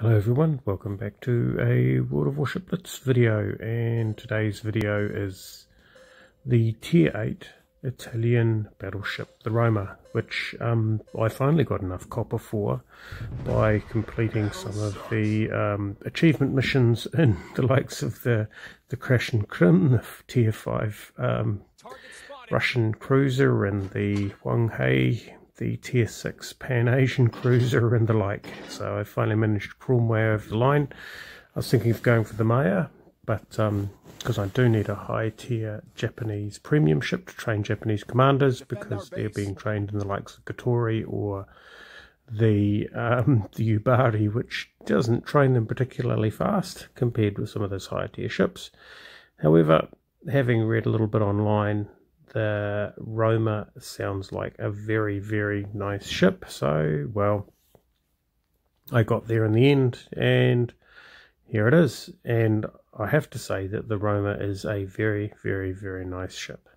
Hello everyone, welcome back to a World of Warship Blitz video, and today's video is the Tier 8 Italian Battleship, the Roma, which I finally got enough copper for by completing some of the achievement missions in the likes of the Crash and Krim, the Tier 5 Russian cruiser, and the Wanghei, the Tier 6 Pan-Asian cruiser and the like. So I finally managed to crawl my way over the line. I was thinking of going for the Maya, but because I do need a high tier Japanese premium ship to train Japanese commanders, because they're being trained in the likes of Katori or the Yubari, which doesn't train them particularly fast compared with some of those higher tier ships. However, having read a little bit online, the Roma sounds like a very, very nice ship. So, well, I got there in the end, and here it is. And I have to say that the Roma is a very, very, very nice ship.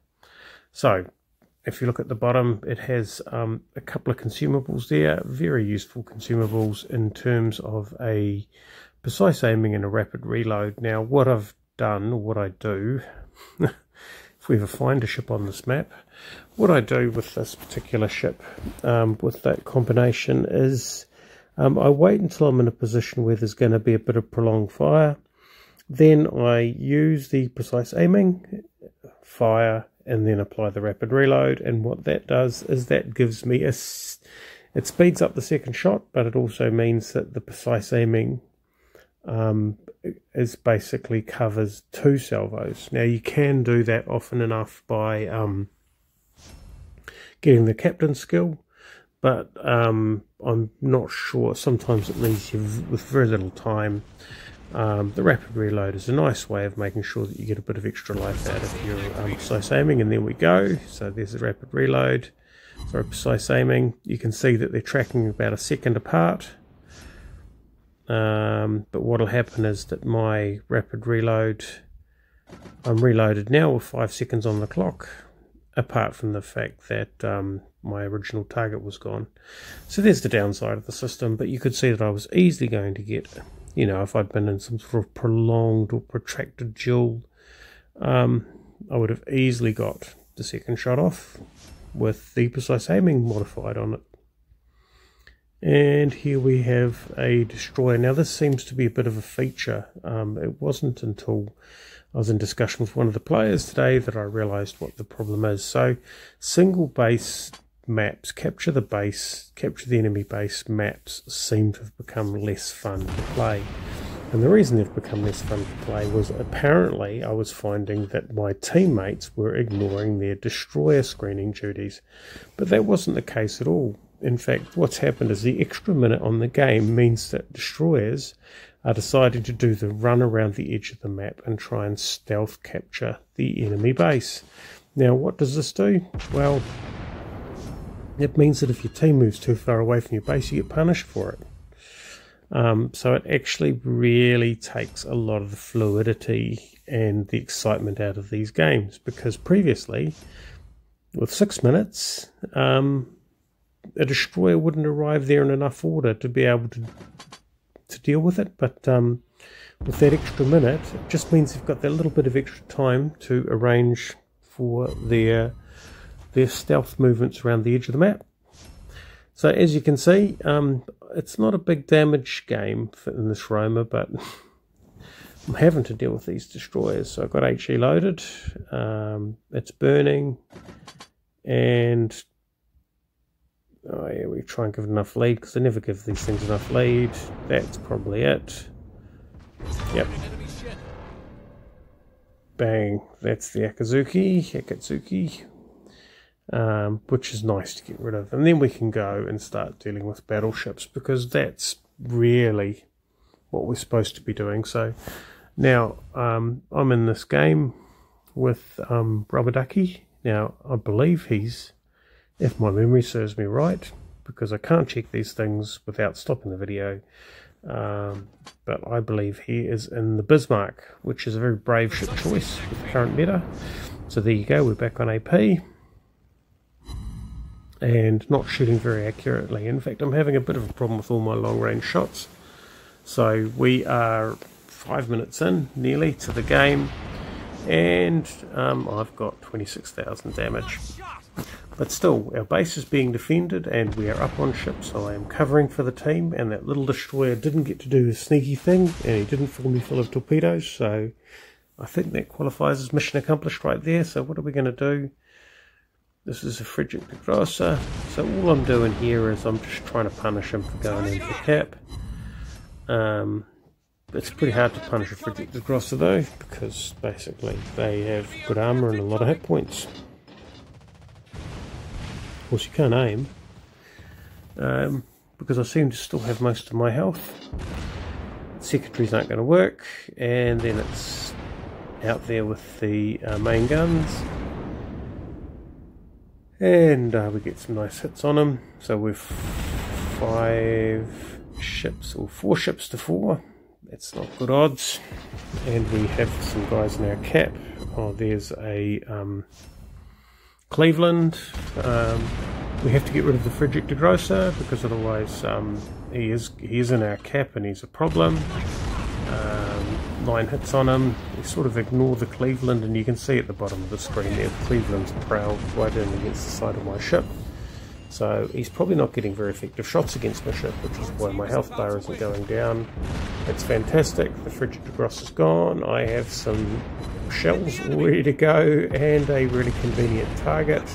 So, if you look at the bottom, it has a couple of consumables there, very useful consumables in terms of a precise aiming and a rapid reload. Now, what I've done, or what I do... if we ever find a ship on this map, what I do with this particular ship, with that combination, is I wait until I'm in a position where there's going to be a bit of prolonged fire. Then I use the precise aiming, fire, and then apply the rapid reload. And what that does is that gives me it speeds up the second shot, but it also means that the precise aiming is basically covers 2 salvos. Now you can do that often enough by getting the captain's skill, but I'm not sure. Sometimes it leaves you with very little time. The rapid reload is a nice way of making sure that you get a bit of extra life out of your precise aiming, and there we go. So there's the rapid reload for precise aiming. You can see that they're tracking about a second apart. But what will happen is that my rapid reload, I'm reloaded now with 5 seconds on the clock, apart from the fact that my original target was gone. So there's the downside of the system, but you could see that I was easily going to get, you know, if I'd been in some sort of prolonged or protracted duel, I would have easily got the second shot off with the precise aiming modified on it. And here we have a destroyer. Now this seems to be a bit of a feature. It wasn't until I was in discussion with one of the players today that I realised what the problem is. So single base maps, capture the enemy base maps seem to have become less fun to play. And the reason they've become less fun to play was apparently I was finding that my teammates were ignoring their destroyer screening duties. But that wasn't the case at all. In fact, what's happened is the extra minute on the game means that destroyers are deciding to do the run around the edge of the map and try and stealth capture the enemy base. Now, what does this do? Well, it means that if your team moves too far away from your base, you get punished for it. So it actually really takes a lot of the fluidity and the excitement out of these games, because previously, with 6 minutes, a destroyer wouldn't arrive there in enough order to be able to deal with it. But with that extra minute, it just means they've got that little bit of extra time to arrange for their stealth movements around the edge of the map. So as you can see, it's not a big damage game in this Roma, but I'm having to deal with these destroyers. So I've got HE loaded, it's burning, and oh yeah, we try and give it enough lead, because I never give these things enough lead. That's probably it. Yep. Bang. That's the Akatsuki, which is nice to get rid of. And then we can go and start dealing with battleships, because that's really what we're supposed to be doing. So now I'm in this game with Rubadaki. Now I believe he's, if my memory serves me right, because I can't check these things without stopping the video, but I believe he is in the Bismarck, which is a very brave ship choice with the current meta. So there you go, we're back on AP, and not shooting very accurately. In fact, I'm having a bit of a problem with all my long range shots. So we are 5 minutes in, nearly, to the game, and I've got 26,000 damage. But still, our base is being defended and we are up on ship, so I am covering for the team, and that little destroyer didn't get to do his sneaky thing, and he didn't fill me full of torpedoes, so I think that qualifies as mission accomplished right there. So what are we going to do? This is a Frigate de Grossa, so all I'm doing here is I'm just trying to punish him for going into the cap. It's pretty hard to punish a Frigate de Grossa though, because basically they have good armour and a lot of hit points. Of course you can't aim, because I seem to still have most of my health. Secondaries aren't going to work, and then it's out there with the main guns. And we get some nice hits on them. So we're 5 ships, or 4 ships to 4. That's not good odds. And we have some guys in our cap. Oh, there's a Cleveland. We have to get rid of the Frigate de Grossa, because otherwise he is in our cap and he's a problem. 9 hits on him. We sort of ignore the Cleveland, and you can see at the bottom of the screen there, the Cleveland's prowled right in against the side of my ship. So he's probably not getting very effective shots against my ship, which is why my health bar isn't going down. It's fantastic. The Frigate de Grossa is gone. I have some shells all ready to go and a really convenient target.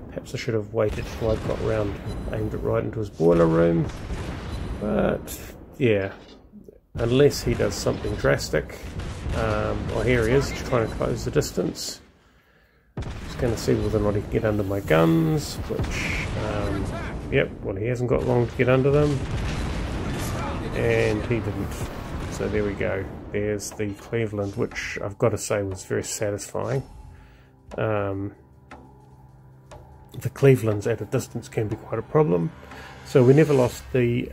Perhaps I should have waited till I got round, aimed it right into his boiler room. But yeah, unless he does something drastic. Oh, here he is, just trying to close the distance. Just going to see whether or not he can get under my guns, which, yep, well, he hasn't got long to get under them. And he didn't. So there we go. There's the Cleveland, which I've got to say was very satisfying. The Clevelands at a distance can be quite a problem. So we never lost the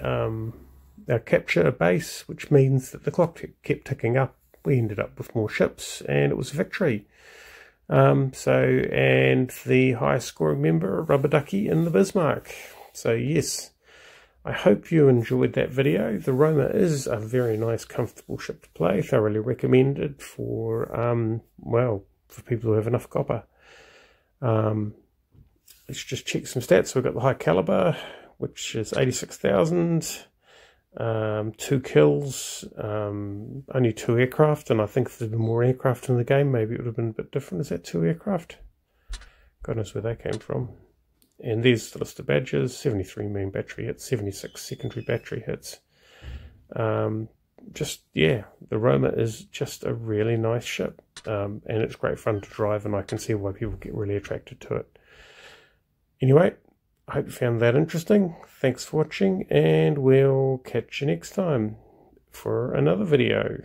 our capture base, which means that the clock kept ticking up. We ended up with more ships, and it was a victory. And the highest scoring member, Rubber Ducky in the Bismarck. So yes, I hope you enjoyed that video. The Roma is a very nice, comfortable ship to play. Thoroughly recommended for, well, for people who have enough copper. Let's just check some stats. So we've got the high caliber, which is 86,000. 2 kills, only 2 aircraft, and I think if there'd been more aircraft in the game, maybe it would have been a bit different. Is that 2 aircraft? God knows where they came from. And there's the list of badges: 73 main battery hits, 76 secondary battery hits. Just, yeah, the Roma is just a really nice ship, and it's great fun to drive, and I can see why people get really attracted to it. Anyway, I hope you found that interesting. Thanks for watching, and we'll catch you next time for another video.